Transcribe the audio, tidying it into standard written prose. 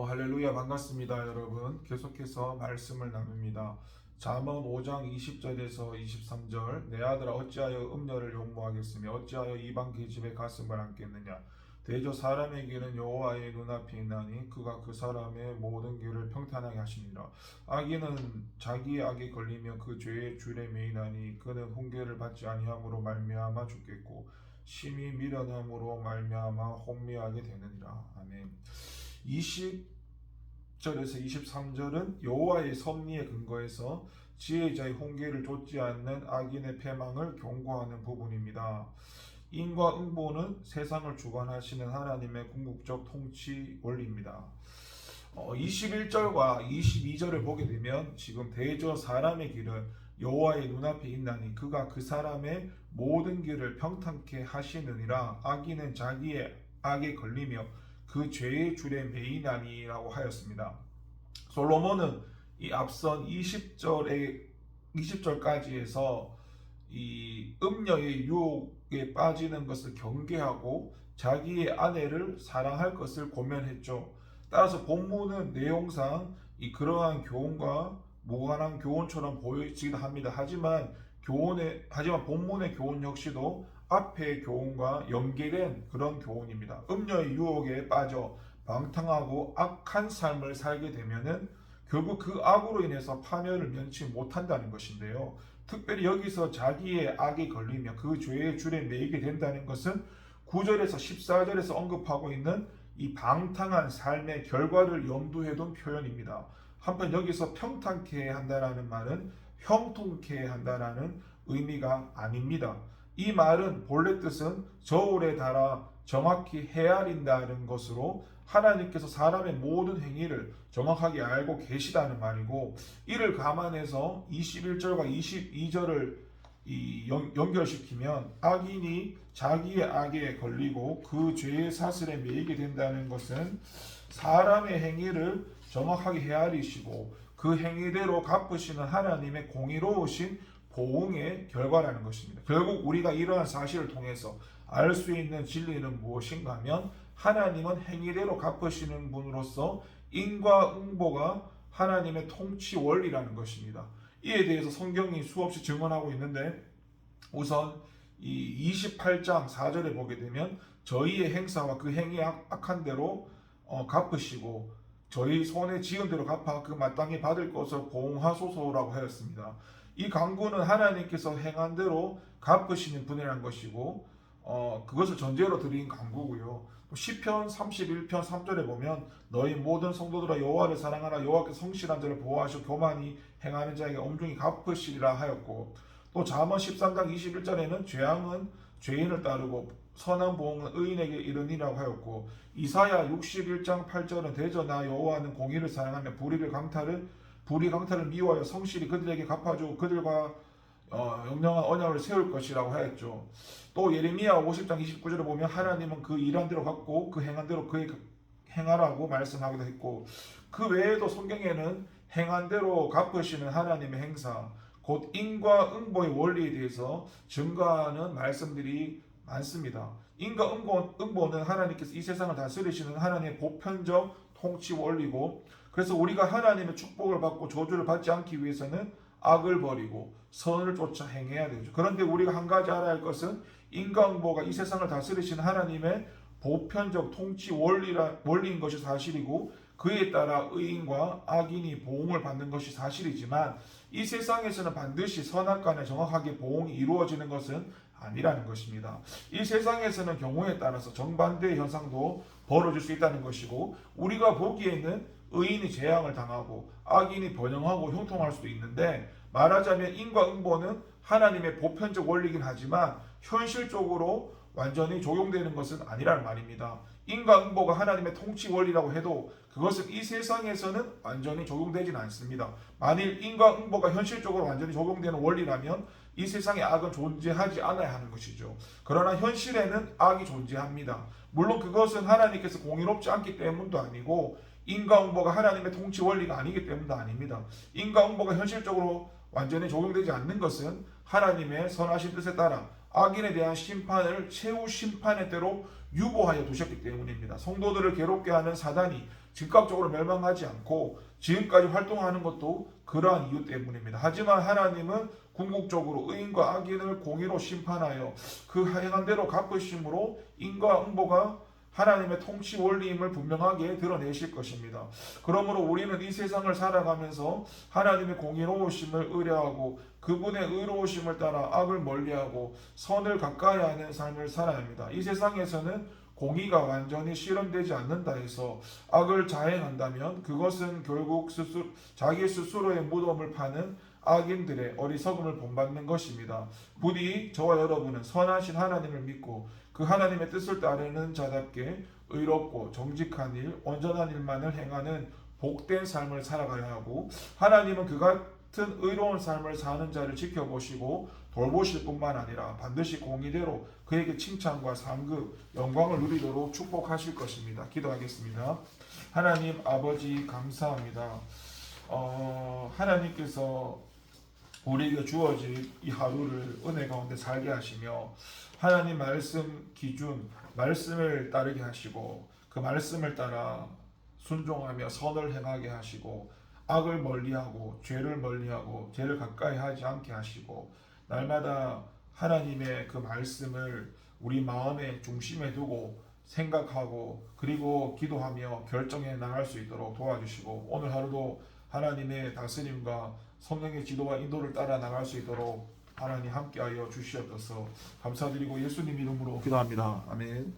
할렐루야 반갑습니다 여러분. 계속해서 말씀을 나눕니다. 잠언 5장 20절에서 23절 내 아들아 어찌하여 음녀를 용모하겠으며 어찌하여 이방 계집의 가슴을 안겠느냐. 대저 사람의 길은 여호와의 눈앞에 있나니 그가 그 사람의 모든 길을 평탄하게 하시니라. 악인은 자기의 악에 걸리며 그 죄의 줄에 매이나니 그는 훈계를 받지 아니함으로 말미암아 죽겠고 심히 미련함으로 말미암아 혼미하게 되느니라. 아멘. 20절에서 23절은 여호와의 섭리에 근거해서 지혜자의 훈계를 좇지 않는 악인의 패망을 경고하는 부분입니다. 인과 응보는 세상을 주관하시는 하나님의 궁극적 통치 원리입니다. 21절과 22절을 보게 되면 지금 대저 사람의 길은 여호와의 눈앞에 있나니 그가 그 사람의 모든 길을 평탄케 하시느니라. 악인은 자기의 악에 걸리며 그 죄의 줄에 매이나니라고 하였습니다. 솔로몬은 이 앞선 20절까지에서 이 음녀의 유혹에 빠지는 것을 경계하고 자기의 아내를 사랑할 것을 권면했죠. 따라서 본문은 내용상 그러한 교훈과 무관한 교훈처럼 보이기도 합니다. 하지만 본문의 교훈 역시도 앞의 교훈과 연계된 그런 교훈입니다. 음녀의 유혹에 빠져 방탕하고 악한 삶을 살게 되면은 결국 그 악으로 인해서 파멸을 면치 못한다는 것인데요. 특별히 여기서 자기의 악에 걸리며 그 죄의 줄에 매이게 된다는 것은 9절에서 14절에서 언급하고 있는 이 방탕한 삶의 결과를 염두에 둔 표현입니다. 한편 여기서 평탄케 한다라는 말은 형통케 한다라는 의미가 아닙니다. 이 말은 본래 뜻은 저울에 달아 정확히 헤아린다는 것으로 하나님께서 사람의 모든 행위를 정확하게 알고 계시다는 말이고, 이를 감안해서 21절과 22절을 연결시키면 악인이 자기의 악에 걸리고 그 죄의 사슬에 매이게 된다는 것은 사람의 행위를 정확하게 헤아리시고 그 행위대로 갚으시는 하나님의 공의로우신 보응의 결과라는 것입니다. 결국 우리가 이러한 사실을 통해서 알 수 있는 진리는 무엇인가 하면 하나님은 행위대로 갚으시는 분으로서 인과응보가 하나님의 통치 원리라는 것입니다. 이에 대해서 성경이 수없이 증언하고 있는데, 우선 이 28장 4절에 보게 되면 저희의 행사와 그 행위 악한 대로 갚으시고 저희 손에 지은 대로 갚아 그 마땅히 받을 것을 보응하소서라고 하였습니다. 이 강구는 하나님께서 행한 대로 갚으시는 분이라는 것이고 그것을 전제로 드린 강구고요. 시편 31편 3절에 보면 너희 모든 성도들아 여호와를 사랑하라. 여호와께서 성실한 자를 보호하시고 교만히 행하는 자에게 엄중히 갚으시리라 하였고, 또 잠언 13장 21절에는 죄악은 죄인을 따르고 선한 보응은 의인에게 이르니라고 하였고, 이사야 61장 8절은 대저 나 여호와는 공의를 사랑하며 불의 강탈을 미워하여 성실히 그들에게 갚아주고 그들과 영영한 언약을 세울 것이라고 하였죠. 또 예레미야 50장 29절을 보면 하나님은 그 일한 대로 갚고 그 행한 대로 그의 행하라고 말씀하기도 했고, 그 외에도 성경에는 행한 대로 갚으시는 하나님의 행사, 곧 인과응보의 원리에 대해서 증거하는 말씀들이 많습니다. 인과응보는 하나님께서 이 세상을 다스리시는 하나님의 보편적 통치 원리고, 그래서 우리가 하나님의 축복을 받고 저주를 받지 않기 위해서는 악을 버리고 선을 쫓아 행해야 되죠. 그런데 우리가 한 가지 알아야 할 것은 인과응보가 이 세상을 다스리시는 하나님의 보편적 통치 원리인 것이 사실이고, 그에 따라 의인과 악인이 보응을 받는 것이 사실이지만 이 세상에서는 반드시 선악간에 정확하게 보응이 이루어지는 것은 아니라는 것입니다. 이 세상에서는 경우에 따라서 정반대의 현상도 벌어질 수 있다는 것이고, 우리가 보기에는 의인이 재앙을 당하고 악인이 번영하고 형통할 수도 있는데, 말하자면 인과응보는 하나님의 보편적 원리이긴 하지만 현실적으로 완전히 적용되는 것은 아니라는 말입니다. 인과응보가 하나님의 통치 원리라고 해도 그것은 이 세상에서는 완전히 적용되지는 않습니다. 만일 인과응보가 현실적으로 완전히 적용되는 원리라면 이 세상에 악은 존재하지 않아야 하는 것이죠. 그러나 현실에는 악이 존재합니다. 물론 그것은 하나님께서 공의롭지 않기 때문도 아니고 인과응보가 하나님의 통치 원리가 아니기 때문도 아닙니다. 인과응보가 현실적으로 완전히 적용되지 않는 것은 하나님의 선하신 뜻에 따라 악인에 대한 심판을 최후 심판의 때로 유보하여 두셨기 때문입니다. 성도들을 괴롭게 하는 사단이 즉각적으로 멸망하지 않고 지금까지 활동하는 것도 그러한 이유 때문입니다. 하지만 하나님은 궁극적으로 의인과 악인을 공의로 심판하여 그 행한 대로 갚으심으로 인과 응보가 하나님의 통치 원리임을 분명하게 드러내실 것입니다. 그러므로 우리는 이 세상을 살아가면서 하나님의 공의로우심을 의뢰하고 그분의 의로우심을 따라 악을 멀리하고 선을 가까이 하는 삶을 살아야 합니다. 이 세상에서는 공의가 완전히 실현되지 않는다 해서 악을 자행한다면 그것은 결국 자기 스스로의 무덤을 파는 악인들의 어리석음을 본받는 것입니다. 부디 저와 여러분은 선하신 하나님을 믿고 그 하나님의 뜻을 따르는 자답게 의롭고 정직한 일, 온전한 일만을 행하는 복된 삶을 살아가야 하고 하나님은 그 같은 의로운 삶을 사는 자를 지켜보시고 돌보실 뿐만 아니라 반드시 공의대로 그에게 칭찬과 상급, 영광을 누리도록 축복하실 것입니다. 기도하겠습니다. 하나님 아버지 감사합니다. 하나님께서 우리에게 주어질 이 하루를 은혜 가운데 살게 하시며 하나님 말씀 기준, 말씀을 따르게 하시고 그 말씀을 따라 순종하며 선을 행하게 하시고 악을 멀리하고 죄를 멀리하고 죄를 가까이 하지 않게 하시고 날마다 하나님의 그 말씀을 우리 마음의 중심에 두고 생각하고 그리고 기도하며 결정해 나갈 수 있도록 도와주시고 오늘 하루도 하나님의 다스림과 성령의 지도와 인도를 따라 나갈 수 있도록 하나님 함께하여 주시옵소서. 감사드리고 예수님 이름으로 기도합니다. 아멘.